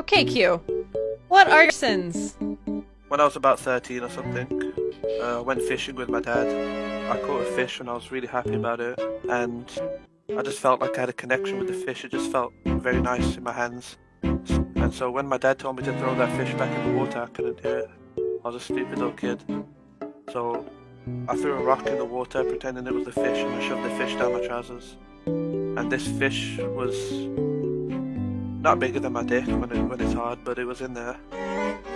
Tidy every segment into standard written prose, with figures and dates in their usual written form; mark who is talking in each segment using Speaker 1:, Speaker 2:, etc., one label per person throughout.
Speaker 1: Okay, Q. What are your sins?
Speaker 2: When I was about 13 or something, I went fishing with my dad. I caught a fish and I was really happy about it. And I just felt like I had a connection with the fish. It just felt very nice in my hands. And so when my dad told me to throw that fish back in the water, I couldn't do it. I was a stupid little kid. So I threw a rock in the water pretending it was the fish, and I shoved the fish down my trousers. And this fish was not bigger than my dick when it's hard, but it was in there.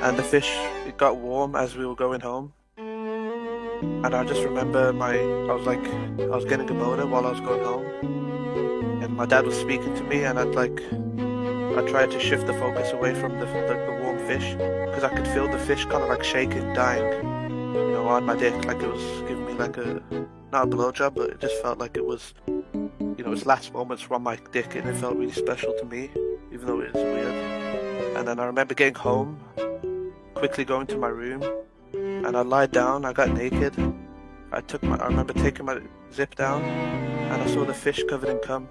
Speaker 2: And the fish, it got warm as we were going home. And I just remember I was getting a boner while I was going home. And my dad was speaking to me, and I tried to shift the focus away from the warm fish, because I could feel the fish kind of like shaking, dying, on my dick, like it was giving me like not a blowjob, but it just felt like it was, its last moments from my dick, and it felt really special to me, even though it was weird. And then I remember getting home, quickly going to my room, and I lied down, I got naked. I remember taking my zip down, and I saw the fish covered in cum.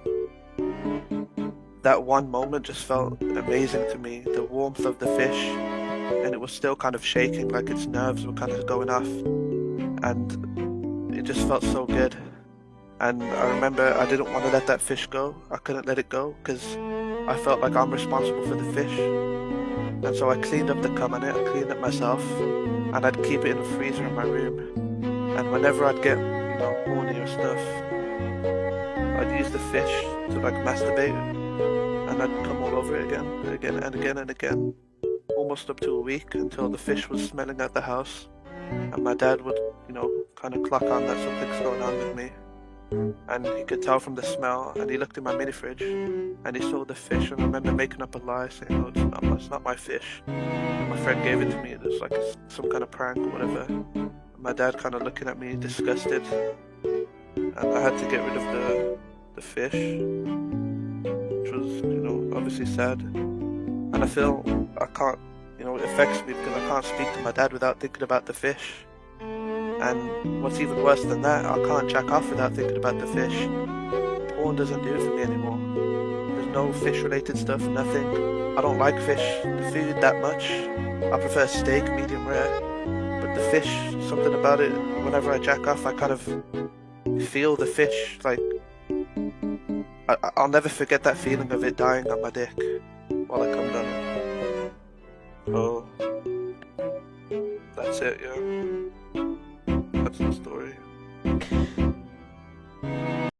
Speaker 2: That one moment just felt amazing to me, the warmth of the fish, and it was still kind of shaking, like its nerves were kind of going off, and it just felt so good. And I remember I didn't want to let that fish go. I couldn't let it go because I felt like I'm responsible for the fish. And so I cleaned up the cum on it, I cleaned it myself, and I'd keep it in the freezer in my room. And whenever I'd get, horny or stuff, I'd use the fish to like masturbate, and I'd come all over it again and again and again and again, almost up to a week, until the fish was smelling at the house, and my dad would, kind of clock on that something's going on with me. And he could tell from the smell, and he looked in my mini fridge and he saw the fish, and I remember making up a lie saying, "Oh, it's not my fish." And my friend gave it to me. It was like some kind of prank or whatever. And my dad kind of looking at me disgusted, and I had to get rid of the fish, which was obviously sad. And I feel I can't, it affects me because I can't speak to my dad without thinking about the fish. And what's even worse than that, I can't jack off without thinking about the fish. Porn doesn't do it for me anymore. There's no fish related stuff, nothing. I don't like fish, the food, that much. I prefer steak, medium rare. But the fish, something about it, whenever I jack off, I kind of feel the fish, like, I'll never forget that feeling of it dying on my dick while I come down. So, that's it, yeah.